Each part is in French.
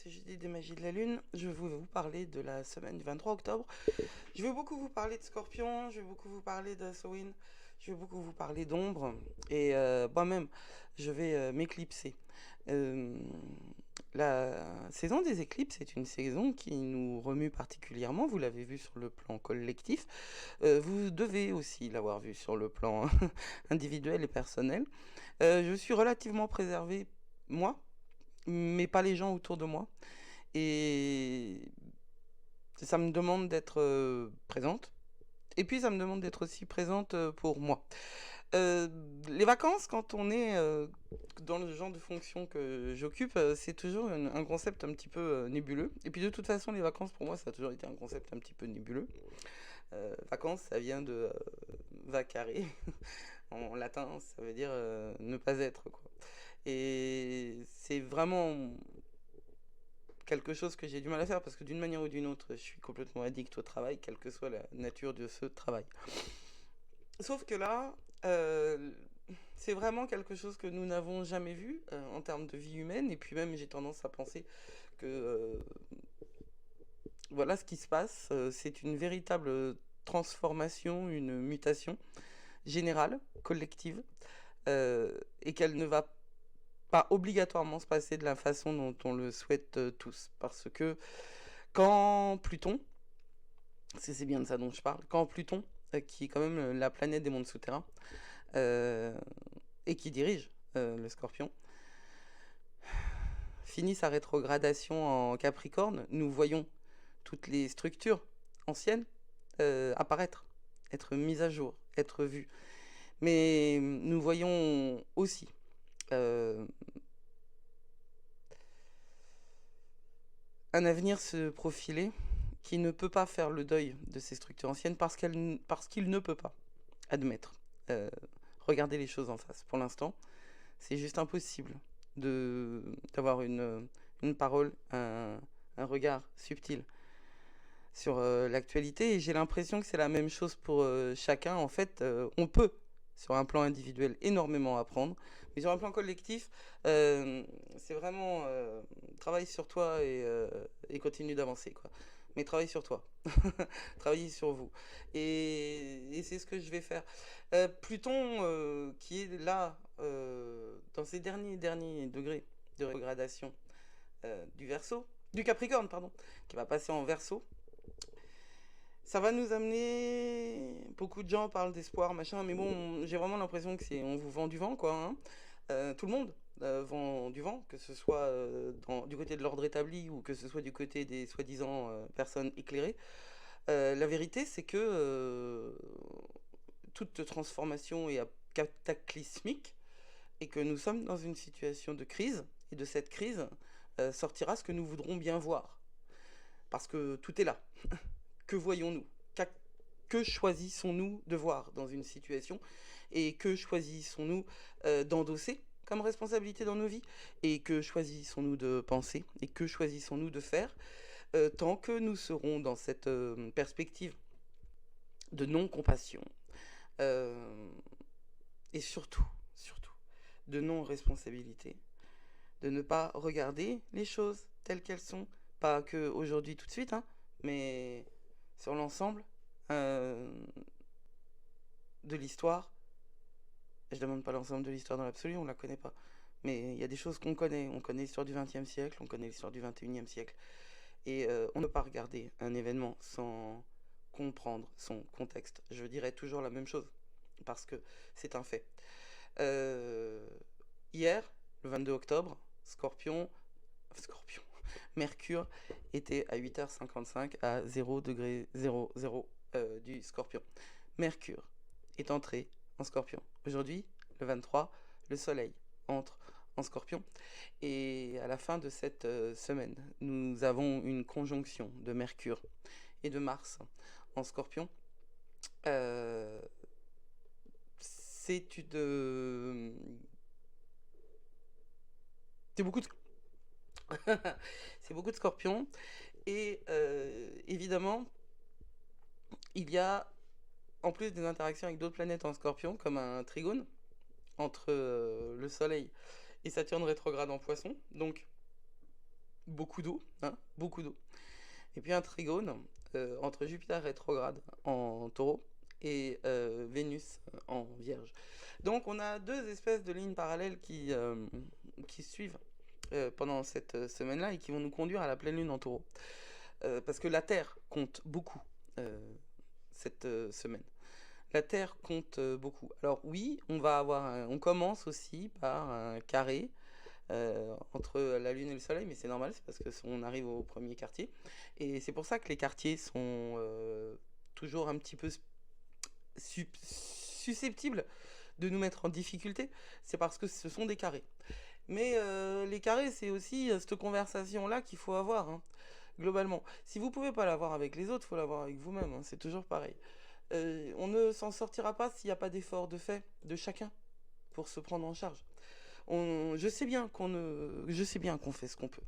c'est jeudi des magies de la lune. Je vais vous parler de la semaine du 23 octobre. Je vais beaucoup vous parler de Scorpion, je vais beaucoup vous parler de Samhain, je vais beaucoup vous parler d'ombre. Et moi-même, je vais m'éclipser. Euh, la saison des éclipses est une saison qui nous remue particulièrement, vous l'avez vu sur le plan collectif. Vous devez aussi l'avoir vu sur le plan individuel et personnel. Je suis relativement préservé, moi, mais pas les gens autour de moi. Et ça me demande d'être présente. Et puis ça me demande d'être aussi présente pour moi. Euh, les vacances, quand on est dans le genre de fonction que j'occupe, c'est toujours un concept un petit peu nébuleux. Et puis de toute façon, les vacances, pour moi, ça a toujours été un concept un petit peu nébuleux. Vacances, ça vient de vacare. En latin, ça veut dire ne pas être, quoi. Et c'est vraiment quelque chose que j'ai du mal à faire parce que d'une manière ou d'une autre, je suis complètement addict au travail, quelle que soit la nature de ce travail. Sauf que là, euh, c'est vraiment quelque chose que nous n'avons jamais vu en termes de vie humaine. Et puis même, j'ai tendance à penser que voilà ce qui se passe. C'est une véritable transformation, une mutation générale, collective, et qu'elle ne va pas obligatoirement se passer de la façon dont on le souhaite tous. Parce que quand Pluton, c'est bien de ça dont je parle, quand Pluton, qui est quand même la planète des mondes souterrains, euh, et qui dirige le Scorpion, finit sa rétrogradation en Capricorne, nous voyons toutes les structures anciennes apparaître, être mises à jour, être vues. Mais nous voyons aussi euh, un avenir se profiler qui ne peut pas faire le deuil de ces structures anciennes parce qu'il ne peut pas admettre, euh, regarder les choses en face. Pour l'instant, c'est juste impossible d'avoir une parole, un regard subtil sur l'actualité. Et j'ai l'impression que c'est la même chose pour chacun. En fait, on peut, sur un plan individuel, énormément apprendre. Mais sur un plan collectif, c'est vraiment travaille sur toi et continue d'avancer, quoi. Mais travaille sur toi. Travaillez sur vous. Et c'est ce que je vais faire. Pluton, qui est là, dans ses derniers degrés de rétrogradation du Verseau, du Capricorne, pardon, qui va passer en Verseau, ça va nous amener. Beaucoup de gens parlent d'espoir, machin, mais bon, j'ai vraiment l'impression que c'est on vous vend du vent, quoi. Hein. Tout le monde vend du vent, que ce soit du côté de l'ordre établi ou que ce soit du côté des soi-disant personnes éclairées. La vérité, c'est que toute transformation est cataclysmique et que nous sommes dans une situation de crise. Et de cette crise sortira ce que nous voudrons bien voir. Parce que tout est là. Que voyons-nous? Que choisissons-nous de voir dans une situation? Et que choisissons-nous d'endosser comme responsabilité dans nos vies? Et que choisissons-nous de penser? Et que choisissons-nous de faire tant que nous serons dans cette perspective de non-compassion euh, et surtout, de non-responsabilité, de ne pas regarder les choses telles qu'elles sont, pas que aujourd'hui tout de suite, hein, mais sur l'ensemble euh, de l'histoire. Je demande pas l'ensemble de l'histoire dans l'absolu, on la connaît pas. Mais il y a des choses qu'on connaît. On connaît l'histoire du XXe siècle, on connaît l'histoire du XXIe siècle. Et on ne peut pas regarder un événement sans comprendre son contexte. Je dirais toujours la même chose, parce que c'est un fait. Euh, Hier, le 22 octobre, Scorpion, Mercure était à 8h55 à 0 degré 00 du Scorpion. Mercure est entré en Scorpion. Aujourd'hui, le 23, le Soleil entre en Scorpion. Et à la fin de cette semaine, nous avons une conjonction de Mercure et de Mars en Scorpion. Euh, c'est une... C'est beaucoup de... c'est beaucoup de Scorpions. Et évidemment, il y a en plus des interactions avec d'autres planètes en Scorpion, comme un trigone entre le Soleil et Saturne rétrograde en Poisson. Donc, beaucoup d'eau, hein, beaucoup d'eau. Et puis un trigone entre Jupiter rétrograde en taureau et Vénus en vierge. Donc on a deux espèces de lignes parallèles qui suivent pendant cette semaine-là et qui vont nous conduire à la pleine lune en taureau. Parce que la Terre compte beaucoup cette semaine. La Terre compte beaucoup. Alors oui, on commence aussi par un carré entre la Lune et le Soleil, mais c'est normal, c'est parce que on arrive au premier quartier. Et c'est pour ça que les quartiers sont toujours un petit peu susceptibles de nous mettre en difficulté. C'est parce que ce sont des carrés. Mais les carrés, c'est aussi cette conversation-là qu'il faut avoir, hein, globalement. Si vous pouvez pas l'avoir avec les autres, il faut l'avoir avec vous-même, hein, c'est toujours pareil. On ne s'en sortira pas s'il n'y a pas d'effort de fait de chacun pour se prendre en charge. Je sais bien je sais bien qu'on fait ce qu'on peut.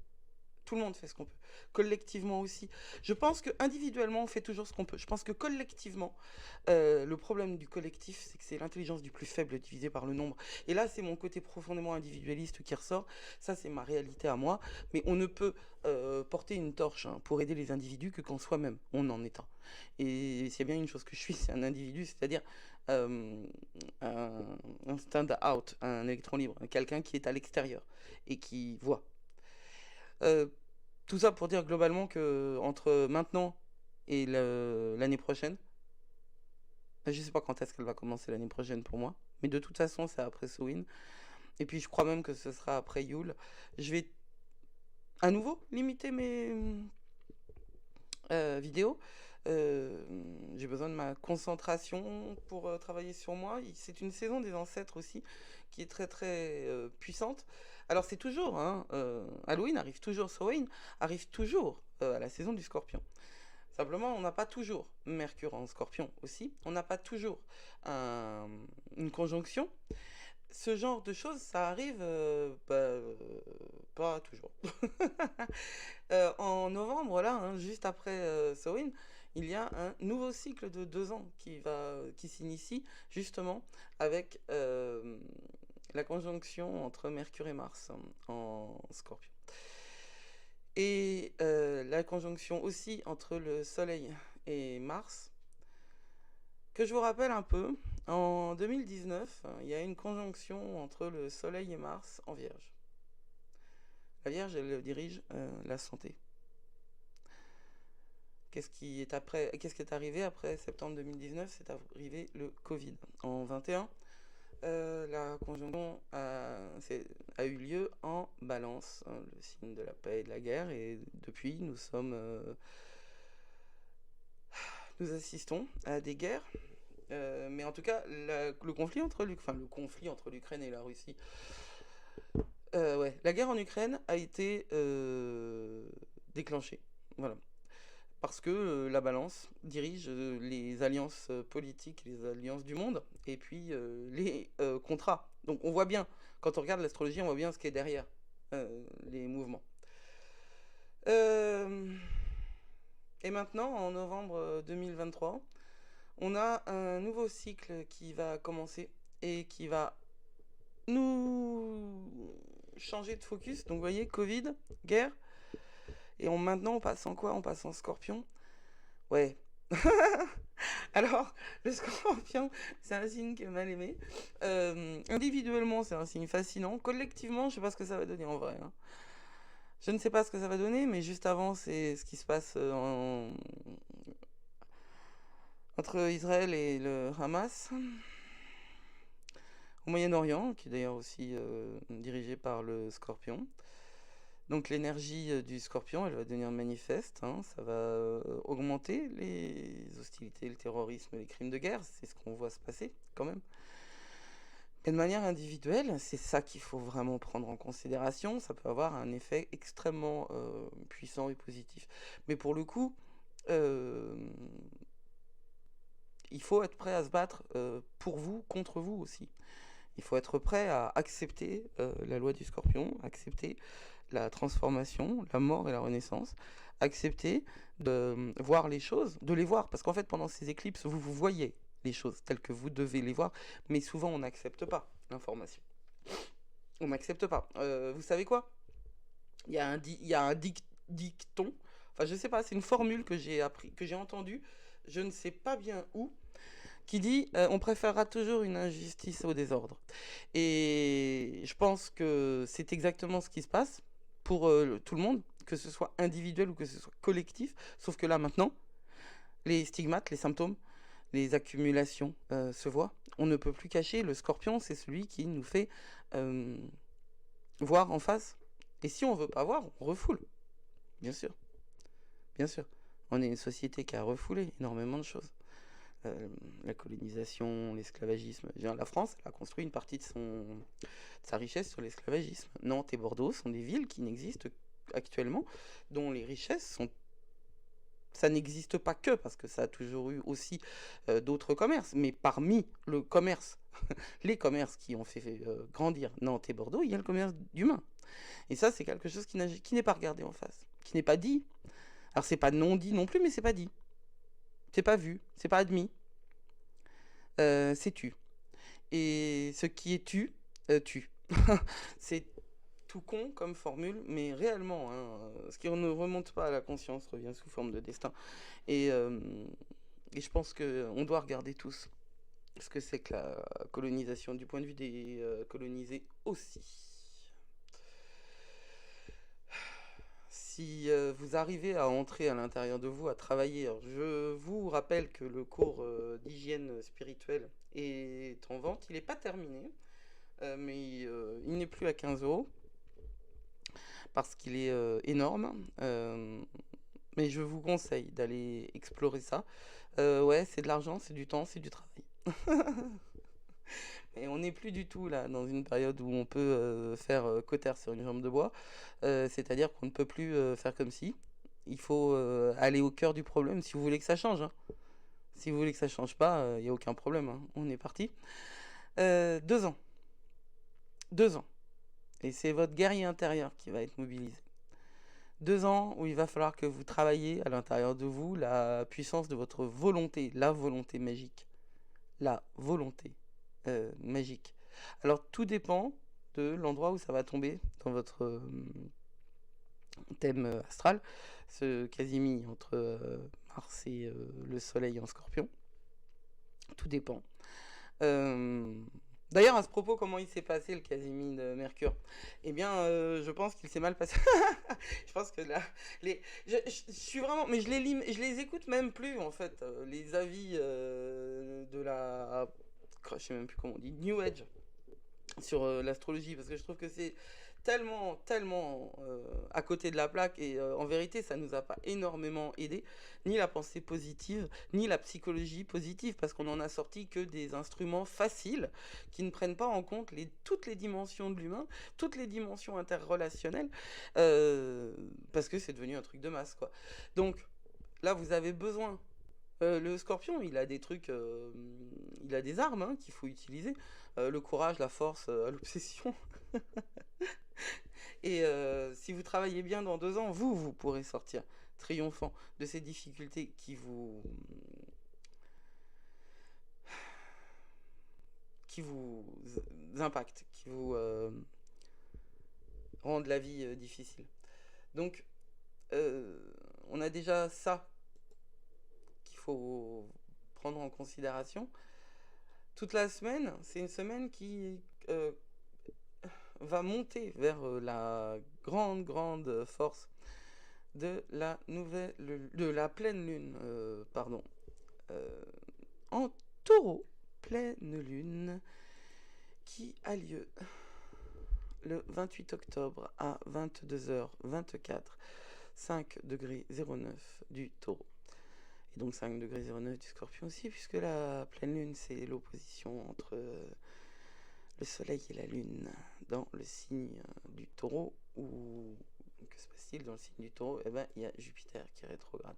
Tout le monde fait ce qu'on peut. Collectivement aussi. Je pense que individuellement, on fait toujours ce qu'on peut. Je pense que collectivement, le problème du collectif, c'est que c'est l'intelligence du plus faible divisée par le nombre. Et là, c'est mon côté profondément individualiste qui ressort. Ça, c'est ma réalité à moi. Mais on ne peut porter une torche, hein, pour aider les individus que quand soi-même, on en est un. Et s'il y a bien une chose que je suis, c'est un individu, c'est-à-dire euh, un stand-out, un électron libre, quelqu'un qui est à l'extérieur et qui voit. Euh, Tout ça pour dire globalement que entre maintenant et l'année prochaine, je sais pas quand est-ce qu'elle va commencer l'année prochaine pour moi, mais de toute façon c'est après Samhain, et puis je crois même que ce sera après Yule. Je vais à nouveau limiter mes vidéos. Euh, j'ai besoin de ma concentration pour travailler sur moi. C'est une saison des ancêtres aussi qui est très très puissante. Alors c'est toujours, hein, Halloween arrive toujours, Samhain arrive toujours à la saison du Scorpion. Simplement, on n'a pas toujours Mercure en Scorpion aussi. On n'a pas toujours une conjonction. Ce genre de choses, ça arrive pas toujours. En novembre, là, hein, juste après Samhain, il y a un nouveau cycle de 2 ans qui s'initie justement avec la conjonction entre Mercure et Mars en Scorpion. Et la conjonction aussi entre le Soleil et Mars, que je vous rappelle un peu, en 2019, il y a une conjonction entre le Soleil et Mars en Vierge. La Vierge, elle dirige la santé. Qu'est-ce qui est arrivé après septembre 2019? C'est arrivé le Covid. En 21, la conjonction a eu lieu en Balance, hein, le signe de la paix et de la guerre, et depuis, nous assistons à des guerres. Mais en tout cas, le conflit entre l'Ukraine et la Russie, ouais, la guerre en Ukraine a été déclenchée. Voilà. Parce que la balance dirige les alliances politiques, les alliances du monde, et puis les contrats. Donc on voit bien, quand on regarde l'astrologie, on voit bien ce qui est derrière les mouvements. Et maintenant, en novembre 2023, on a un nouveau cycle qui va commencer et qui va nous changer de focus. Donc vous voyez, Covid, guerre. Et maintenant, on passe en quoi? On passe en Scorpion. Ouais. Alors, le Scorpion, c'est un signe qui est mal aimé. Individuellement, c'est un signe fascinant. Collectivement, je sais pas ce que ça va donner en vrai, hein. Je ne sais pas ce que ça va donner, mais juste avant, c'est ce qui se passe entre Israël et le Hamas au Moyen-Orient, qui est d'ailleurs aussi dirigé par le Scorpion. Donc l'énergie du Scorpion, elle va devenir manifeste, hein, ça va augmenter les hostilités, le terrorisme, les crimes de guerre, c'est ce qu'on voit se passer quand même. Mais de manière individuelle, c'est ça qu'il faut vraiment prendre en considération, ça peut avoir un effet extrêmement puissant et positif. Mais pour le coup, il faut être prêt à se battre pour vous, contre vous aussi. Il faut être prêt à accepter la loi du Scorpion, accepter la transformation, la mort et la renaissance, accepter de voir les choses, de les voir, parce qu'en fait pendant ces éclipses, vous voyez les choses telles que vous devez les voir, mais souvent on n'accepte pas l'information. On n'accepte pas. Vous savez quoi? Il y a un dicton, enfin je sais pas, c'est une formule que j'ai appris, que j'ai entendue, je ne sais pas bien où, qui dit on préférera toujours une injustice au désordre. Et je pense que c'est exactement ce qui se passe pour tout le monde, que ce soit individuel ou que ce soit collectif, sauf que là maintenant, les stigmates, les symptômes, les accumulations se voient. On ne peut plus cacher, le scorpion, c'est celui qui nous fait euh, voir en face. Et si on veut pas voir, on refoule, bien sûr, bien sûr. On est une société qui a refoulé énormément de choses. La colonisation, l'esclavagisme. La France, elle a construit une partie de sa richesse sur l'esclavagisme. Nantes et Bordeaux sont des villes qui n'existent actuellement, dont les richesses sont... Ça n'existe pas que, parce que ça a toujours eu aussi d'autres commerces, mais parmi le commerce, les commerces qui ont fait grandir Nantes et Bordeaux, il y a le commerce d'humains. Et ça, c'est quelque chose qui n'est pas regardé en face, qui n'est pas dit. Alors, c'est pas non dit non plus, mais c'est pas dit. C'est pas vu, c'est pas admis. C'est tu. Et ce qui est tu, tue. C'est tout con comme formule, mais réellement, hein, ce qui ne remonte pas à la conscience revient sous forme de destin. Et, euh, et je pense qu'on doit regarder tous ce que c'est que la colonisation du point de vue des colonisés aussi. Si vous arrivez à entrer à l'intérieur de vous, à travailler, alors je vous rappelle que le cours d'hygiène spirituelle est en vente, il n'est pas terminé, mais il n'est plus à 15 € parce qu'il est énorme. Mais je vous conseille d'aller explorer ça. Ouais, c'est de l'argent, c'est du temps, c'est du travail. Et on n'est plus du tout là dans une période où on peut faire cotère sur une jambe de bois. C'est-à-dire qu'on ne peut plus faire comme si. Il faut aller au cœur du problème si vous voulez que ça change, hein. Si vous voulez que ça change pas, il n'y a aucun problème, hein. On est parti. 2 ans. 2 ans. Et c'est votre guerrier intérieur qui va être mobilisé. 2 ans où il va falloir que vous travailliez à l'intérieur de vous la puissance de votre volonté, la volonté magique. La volonté magique. Alors tout dépend de l'endroit où ça va tomber dans votre thème astral, ce quasimi entre Mars et le Soleil en Scorpion. Tout dépend. Euh, D'ailleurs, à ce propos, comment il s'est passé le Casimir de Mercure? Eh bien, je pense qu'il s'est mal passé. Je pense que là, je suis vraiment, mais je les écoute même plus en fait, les avis de la, je sais même plus comment on dit, New Age sur l'astrologie, parce que je trouve que c'est tellement à côté de la plaque, et en vérité ça nous a pas énormément aidé, ni la pensée positive ni la psychologie positive, parce qu'on en a sorti que des instruments faciles qui ne prennent pas en compte toutes les dimensions de l'humain, toutes les dimensions interrelationnelles, euh, parce que c'est devenu un truc de masse quoi. Donc là vous avez besoin, le scorpion, il a des trucs, il a des armes hein, qu'il faut utiliser. Le courage, la force, l'obsession. Et si vous travaillez bien dans 2 ans, vous pourrez sortir triomphant de ces difficultés qui vous impactent, qui vous rendent la vie difficile. Donc, euh, on a déjà ça qu'il faut prendre en considération. Toute la semaine, c'est une semaine qui va monter vers la grande force de la pleine lune, pardon, euh, en taureau, pleine lune, qui a lieu le 28 octobre à 22h24, 5 degrés 09 du taureau. Et donc 5 degrés 09 du scorpion aussi, puisque la pleine lune, c'est l'opposition entre le soleil et la lune dans le signe du taureau. Ou que se passe-t-il dans le signe du taureau? Eh ben, il y a Jupiter qui est rétrograde.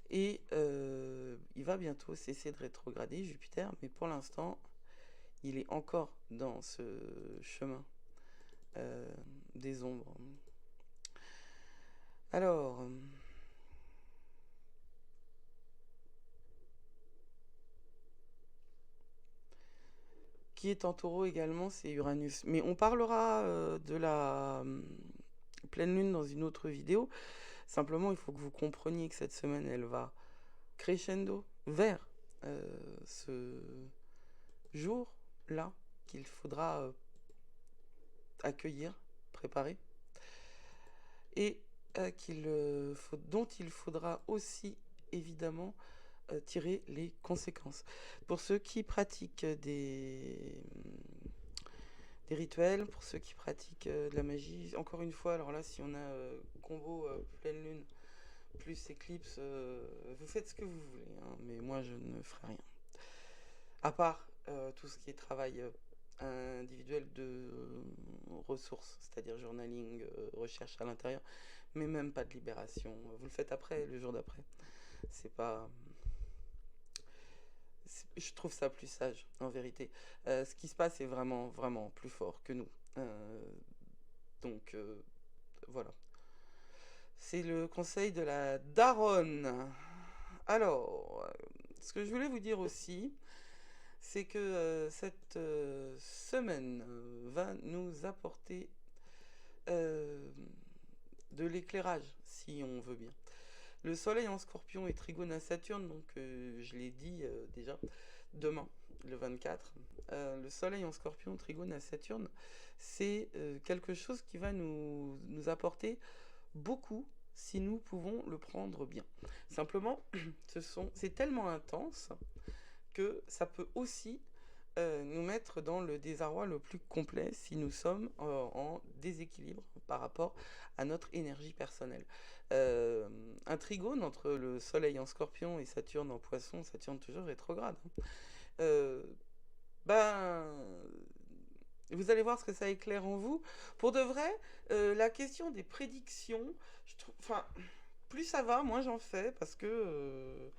Et il va bientôt cesser de rétrograder, Jupiter, mais pour l'instant, il est encore dans ce chemin des ombres. Alors, qui est en taureau également, c'est Uranus. Mais on parlera de la pleine lune dans une autre vidéo. Simplement, il faut que vous compreniez que cette semaine, elle va crescendo vers ce jour-là qu'il faudra accueillir, préparer, et dont il faudra aussi évidemment tirer les conséquences. Pour ceux qui pratiquent des rituels, pour ceux qui pratiquent de la magie, encore une fois, alors là, si on a combo pleine lune plus éclipse, vous faites ce que vous voulez, hein, mais moi je ne ferai rien. À part tout ce qui est travail individuel de ressources, c'est-à-dire journaling, recherche à l'intérieur, mais même pas de libération. Vous le faites après, le jour d'après. C'est pas... Je trouve ça plus sage, en vérité. Ce qui se passe est vraiment, vraiment plus fort que nous. Donc, voilà. C'est le conseil de la daronne. Alors, ce que je voulais vous dire aussi, c'est que cette semaine va nous apporter de l'éclairage, si on veut bien. Le soleil en scorpion est trigone à Saturne, donc je l'ai dit déjà, demain, le 24. Le soleil en scorpion trigone à Saturne, c'est quelque chose qui va nous apporter beaucoup si nous pouvons le prendre bien. Simplement, c'est tellement intense que ça peut aussi nous mettre dans le désarroi le plus complet si nous sommes en déséquilibre par rapport à notre énergie personnelle. Un trigone entre le soleil en scorpion et Saturne en poisson, Saturne toujours rétrograde, vous allez voir ce que ça éclaire en vous. Pour de vrai, la question des prédictions, plus ça va, moins j'en fais, parce que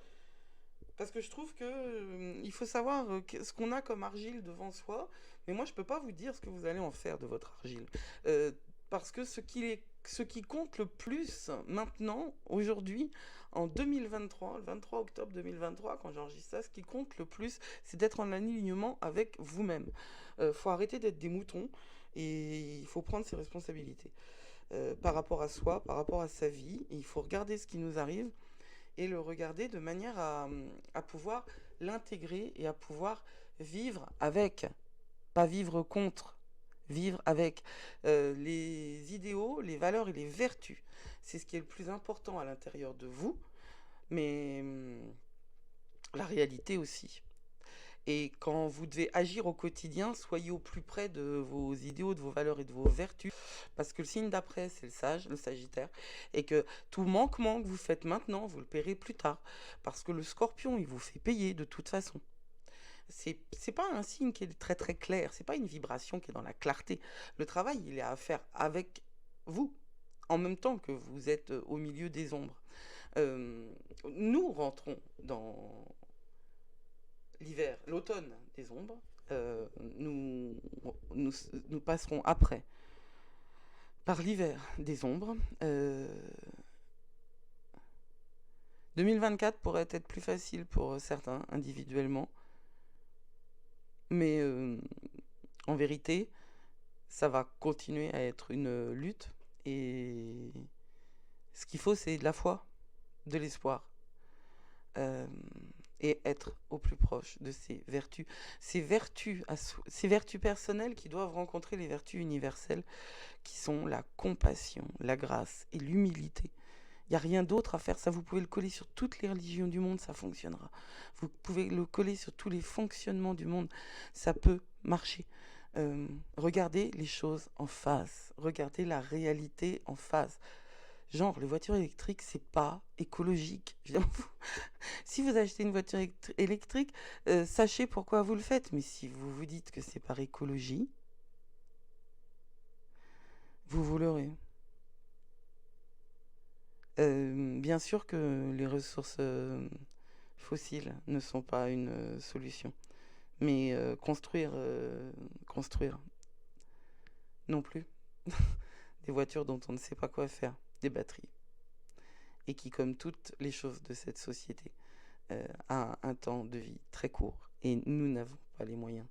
je trouve que il faut savoir ce qu'on a comme argile devant soi, mais moi je peux pas vous dire ce que vous allez en faire de votre argile. Parce que ce qui compte le plus maintenant, aujourd'hui, en 2023, le 23 octobre 2023, quand j'enregistre ça, ce qui compte le plus, c'est d'être en alignement avec vous-même. Faut arrêter d'être des moutons et il faut prendre ses responsabilités. Par rapport à soi, par rapport à sa vie, il faut regarder ce qui nous arrive et le regarder de manière à pouvoir l'intégrer et à pouvoir vivre avec, pas vivre contre, vivre avec les idéaux, les valeurs et les vertus. C'est ce qui est le plus important à l'intérieur de vous, mais la réalité aussi. Et quand vous devez agir au quotidien, soyez au plus près de vos idéaux, de vos valeurs et de vos vertus. Parce que le signe d'après, c'est le sage, le sagittaire. Et que tout manquement que vous faites maintenant, vous le paierez plus tard. Parce que le scorpion, il vous fait payer de toute façon. C'est pas un signe qui est très très clair. C'est pas une vibration qui est dans la clarté. Le travail, il est à faire avec vous. En même temps que vous êtes au milieu des ombres. Nous rentrons dans l'hiver, l'automne des ombres, nous passerons après par l'hiver des ombres. 2024 pourrait être plus facile pour certains individuellement, mais en vérité, ça va continuer à être une lutte et ce qu'il faut, c'est de la foi, de l'espoir. Et être au plus proche de ces vertus. Ces vertus personnelles qui doivent rencontrer les vertus universelles qui sont la compassion, la grâce et l'humilité. Il n'y a rien d'autre à faire, ça vous pouvez le coller sur toutes les religions du monde, ça fonctionnera. Vous pouvez le coller sur tous les fonctionnements du monde, ça peut marcher. Regardez les choses en face, regardez la réalité en face. Genre, les voitures électriques, c'est pas écologique. Si vous achetez une voiture électrique, sachez pourquoi vous le faites. Mais si vous vous dites que c'est par écologie, vous l'aurez. Bien sûr que les ressources fossiles ne sont pas une solution. Mais construire non plus. Des voitures dont on ne sait pas quoi faire. Des batteries. Et qui, comme toutes les choses de cette société, a un temps de vie très court. Et nous n'avons pas les moyens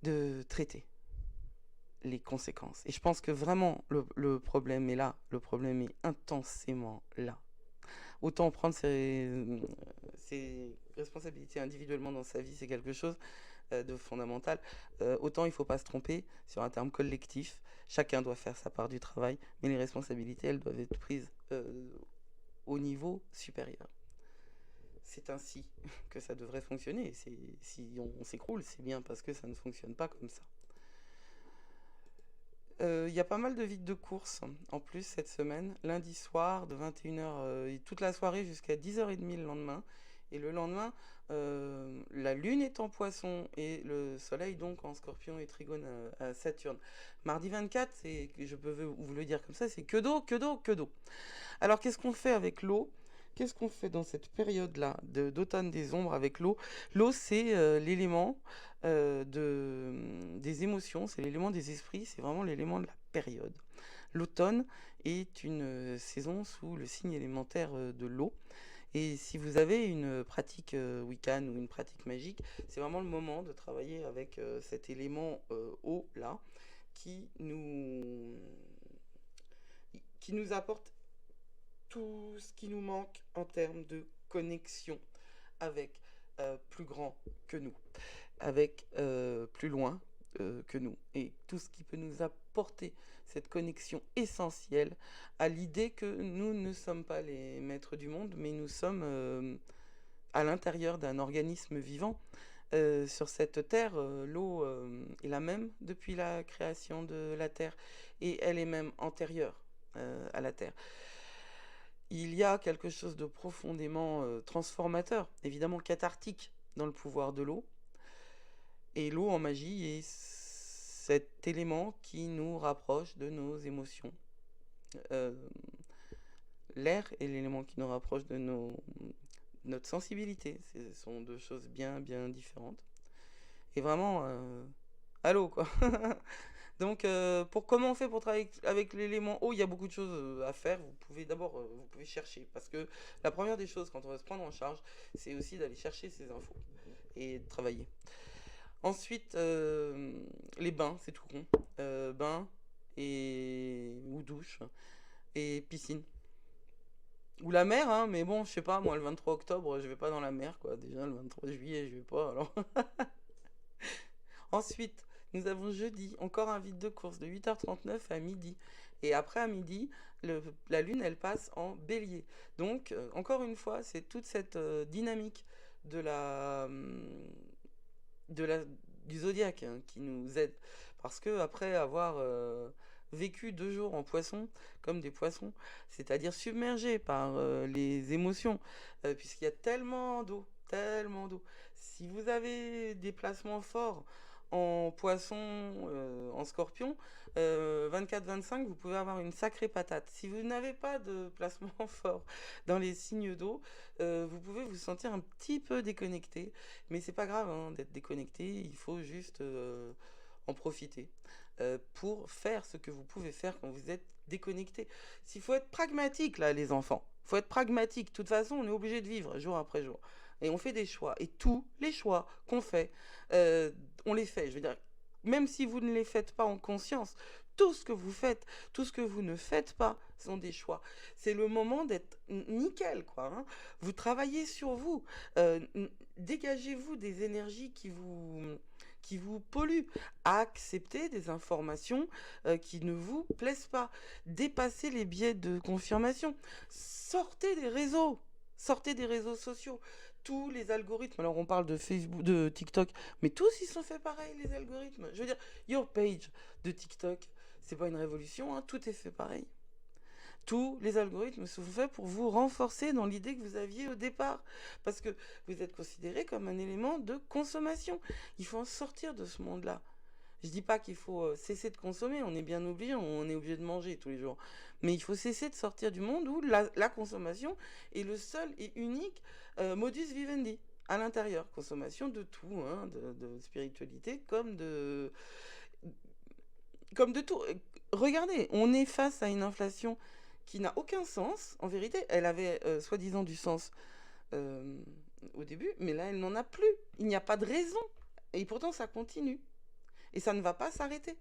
de traiter les conséquences. Et je pense que vraiment le problème est là, le problème est intensément là. Autant prendre ses responsabilités individuellement dans sa vie, c'est quelque chose de fondamental. Autant il ne faut pas se tromper sur un terme collectif. Chacun doit faire sa part du travail, mais les responsabilités, elles doivent être prises au niveau supérieur. C'est ainsi que ça devrait fonctionner. Si on s'écroule, c'est bien parce que ça ne fonctionne pas comme ça. Il y a pas mal de vides de course en plus cette semaine. Lundi soir de 21h et toute la soirée jusqu'à 10h30 le lendemain. Et le lendemain, la lune est en poisson et le soleil donc en scorpion et trigone à Saturne. Mardi 24, je peux vous le dire comme ça, c'est que d'eau, que d'eau, que d'eau. Alors qu'est-ce qu'on fait avec l'eau? Qu'est-ce qu'on fait dans cette période-là d'automne des ombres avec l'eau? L'eau, c'est l'élément des émotions, c'est l'élément des esprits, c'est vraiment l'élément de la période. L'automne est une saison sous le signe élémentaire de l'eau. Et si vous avez une pratique Wiccan ou une pratique magique, c'est vraiment le moment de travailler avec cet élément eau-là qui nous apporte tout ce qui nous manque en termes de connexion avec plus grand que nous, avec plus loin que nous, et tout ce qui peut nous apporter cette connexion essentielle à l'idée que nous ne sommes pas les maîtres du monde, mais nous sommes à l'intérieur d'un organisme vivant. Sur cette terre, l'eau est la même depuis la création de la terre, et elle est même antérieure à la terre. Il y a quelque chose de profondément transformateur, évidemment cathartique dans le pouvoir de l'eau. Et l'eau en magie est cet élément qui nous rapproche de nos émotions. L'air est l'élément qui nous rapproche de notre sensibilité. Ce sont deux choses bien, bien différentes. Et vraiment, à l'eau, quoi. Donc, comment on fait pour travailler avec l'élément eau? Il y a beaucoup de choses à faire. Vous pouvez d'abord, vous pouvez chercher. Parce que la première des choses, quand on va se prendre en charge, c'est aussi d'aller chercher ces infos et de travailler. Ensuite, les bains, c'est tout rond. Bains ou douche et piscine. Ou la mer, hein, mais bon, je sais pas, moi, le 23 octobre, je vais pas dans la mer, quoi. Déjà, le 23 juillet, je vais pas, alors. Ensuite, nous avons jeudi, encore un vide de course de 8h39 à midi. Et après, à midi, la lune, elle passe en bélier. Donc, encore une fois, c'est toute cette dynamique du zodiaque qui nous aide. Parce que après avoir vécu 2 jours en poisson, comme des poissons, c'est-à-dire submergés par les émotions, puisqu'il y a tellement d'eau, tellement d'eau. Si vous avez des placements forts en poisson, en scorpion, 24-25, vous pouvez avoir une sacrée patate. Si vous n'avez pas de placement fort dans les signes d'eau, vous pouvez vous sentir un petit peu déconnecté. Mais c'est pas grave hein, d'être déconnecté, il faut juste en profiter pour faire ce que vous pouvez faire quand vous êtes déconnecté. S'il faut être pragmatique là, les enfants, il faut être pragmatique. De toute façon, on est obligé de vivre jour après jour. Et on fait des choix. Et tous les choix qu'on fait, on les fait. Je veux dire, même si vous ne les faites pas en conscience, tout ce que vous faites, tout ce que vous ne faites pas, sont des choix. C'est le moment d'être nickel, quoi. Hein. Vous travaillez sur vous. Dégagez-vous des énergies qui vous polluent. Acceptez des informations qui ne vous plaisent pas. Dépassez les biais de confirmation. Sortez des réseaux. Sortez des réseaux sociaux. Tous les algorithmes, alors on parle de Facebook, de TikTok, mais tous ils sont faits pareil, les algorithmes. Je veux dire, Your Page de TikTok, c'est pas une révolution, hein, tout est fait pareil. Tous les algorithmes sont faits pour vous renforcer dans l'idée que vous aviez au départ, parce que vous êtes considéré comme un élément de consommation. Il faut en sortir de ce monde-là. Je dis pas qu'il faut cesser de consommer, on est bien obligé, on est obligé de manger tous les jours. Mais il faut cesser de sortir du monde où la consommation est le seul et unique modus vivendi à l'intérieur. Consommation de tout, hein, de spiritualité comme de tout. Regardez, on est face à une inflation qui n'a aucun sens. En vérité, elle avait soi-disant du sens au début, mais là, elle n'en a plus. Il n'y a pas de raison. Et pourtant, ça continue. Et ça ne va pas s'arrêter.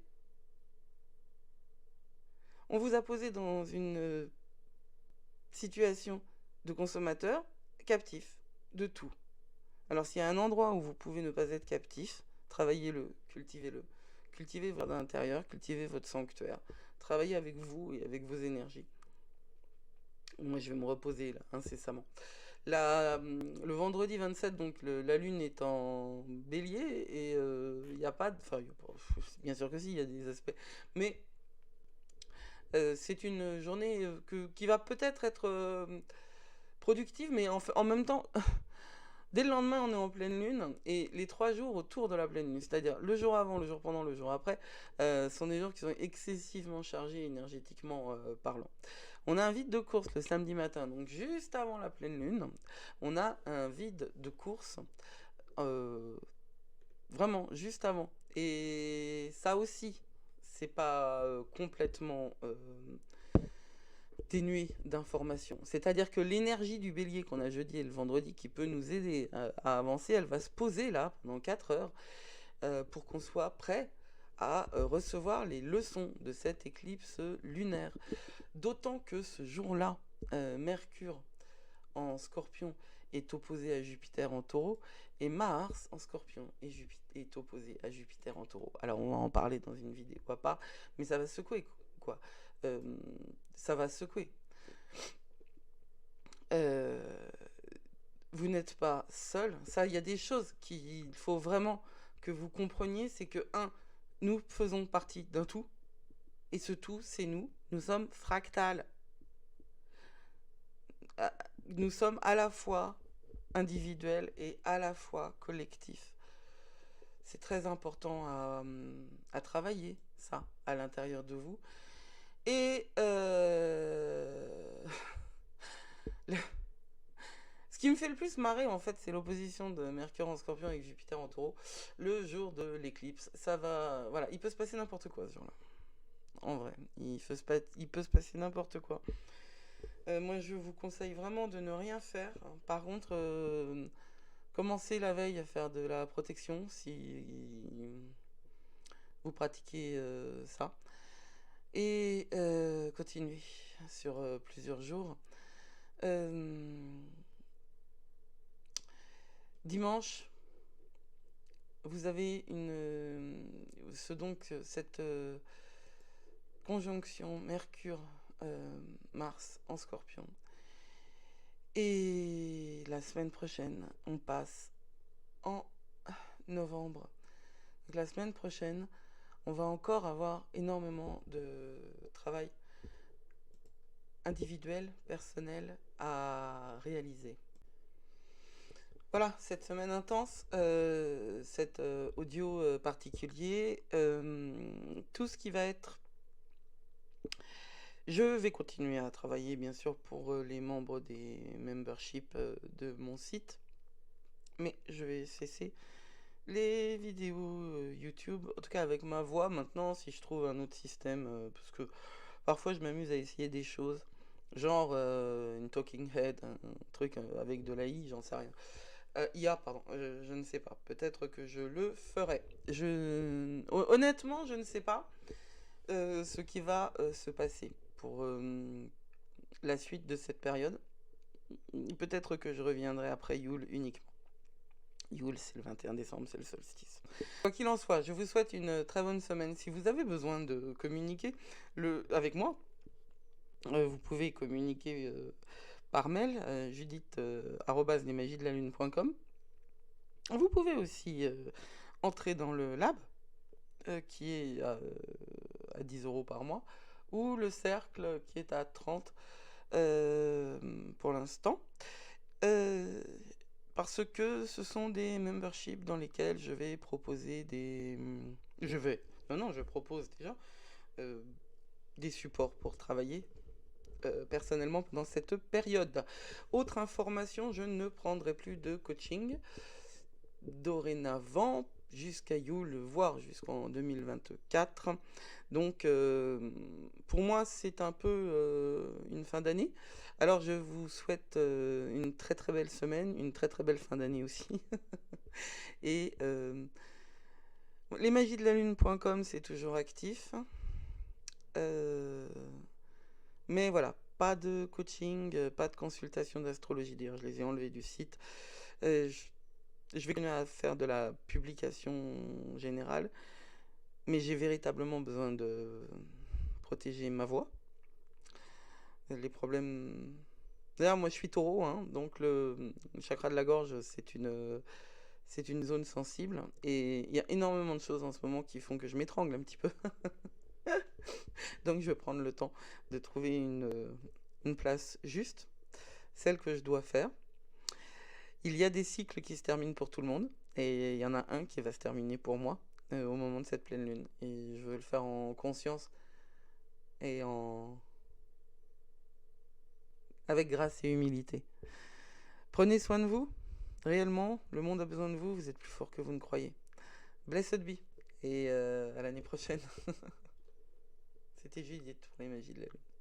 On vous a posé dans une situation de consommateur captif de tout. Alors s'il y a un endroit où vous pouvez ne pas être captif, travaillez-le, cultivez-le. Cultivez votre intérieur, cultivez votre sanctuaire. Travaillez avec vous et avec vos énergies. Moi, je vais me reposer là, incessamment. Le vendredi 27, donc la lune est en bélier et il n'y a pas de... Enfin, bien sûr que si, il y a des aspects. Mais c'est une journée qui va peut-être être productive, mais en même temps... Dès le lendemain, on est en pleine lune, et les 3 jours autour de la pleine lune, c'est-à-dire le jour avant, le jour pendant, le jour après, sont des jours qui sont excessivement chargés énergétiquement parlant. On a un vide de course le samedi matin, donc juste avant la pleine lune, on a un vide de course, vraiment, juste avant. Et ça aussi, c'est pas complètement dénué d'informations. C'est-à-dire que l'énergie du bélier qu'on a jeudi et le vendredi qui peut nous aider à avancer, elle va se poser là pendant 4 heures pour qu'on soit prêt à recevoir les leçons de cette éclipse lunaire. D'autant que ce jour-là, Mercure en Scorpion est opposé à Jupiter en Taureau et Mars en Scorpion est opposé à Jupiter en Taureau. Alors on va en parler dans une vidéo à part, mais ça va secouer quoi. Ça va secouer. Vous n'êtes pas seul. Ça, il y a des choses qu'il faut vraiment que vous compreniez, c'est que nous faisons partie d'un tout, et ce tout, c'est nous. Nous sommes fractales. Nous sommes à la fois individuels et à la fois collectifs. C'est très important à travailler, ça, à l'intérieur de vous. Et ce qui me fait le plus marrer, en fait, c'est l'opposition de Mercure en Scorpion avec Jupiter en Taureau le jour de l'éclipse. Ça va... Voilà, il peut se passer n'importe quoi ce jour-là. En vrai, il peut se passer n'importe quoi. Moi, je vous conseille vraiment de ne rien faire. Par contre, commencez la veille à faire de la protection si vous pratiquez ça. Et continuez sur plusieurs jours. Dimanche, vous avez cette conjonction Mercure-Mars en Scorpion. Et la semaine prochaine, on passe en novembre. Donc la semaine prochaine, on va encore avoir énormément de travail individuel, personnel à réaliser. Voilà, cette semaine intense, cet audio particulier, tout ce qui va être... Je vais continuer à travailler, bien sûr, pour les membres des memberships de mon site, mais je vais cesser les vidéos YouTube, en tout cas avec ma voix maintenant, si je trouve un autre système, parce que parfois je m'amuse à essayer des choses, genre une talking head, un truc avec de l'AI, j'en sais rien. IA, pardon, je ne sais pas. Peut-être que je le ferai. Honnêtement, je ne sais pas ce qui va se passer pour la suite de cette période. Peut-être que je reviendrai après Yule uniquement. Yule, c'est le 21 décembre, c'est le solstice. Quoi qu'il en soit, je vous souhaite une très bonne semaine. Si vous avez besoin de communiquer avec moi, vous pouvez communiquer par mail, judith@lesmagiesdelalune.com. Vous pouvez aussi entrer dans le lab, qui est à 10 € par mois, ou le cercle qui est à 30 pour l'instant. Parce que ce sont des memberships dans lesquels je vais proposer je propose déjà des supports pour travailler personnellement pendant cette période. Autre information, je ne prendrai plus de coaching dorénavant jusqu'à Yule, voire jusqu'en 2024. Donc pour moi c'est un peu une fin d'année. Alors je vous souhaite une très très belle semaine, une très très belle fin d'année aussi. Et lesmagiesdelalune.com c'est toujours actif. Mais voilà, pas de coaching, pas de consultation d'astrologie. D'ailleurs, je les ai enlevés du site. Euh, je, je vais continuer à faire de la publication générale, mais j'ai véritablement besoin de protéger ma voix. Les problèmes. D'ailleurs, moi je suis taureau, hein, donc le chakra de la gorge, c'est une zone sensible. Et il y a énormément de choses en ce moment qui font que je m'étrangle un petit peu. Donc je vais prendre le temps de trouver une place juste, celle que je dois faire. Il y a des cycles qui se terminent pour tout le monde, et il y en a un qui va se terminer pour moi au moment de cette pleine lune. Et je veux le faire en conscience et avec grâce et humilité. Prenez soin de vous, réellement, le monde a besoin de vous, vous êtes plus fort que vous ne croyez. Blessed be, et à l'année prochaine. C'était Judith pour les magies de la lune.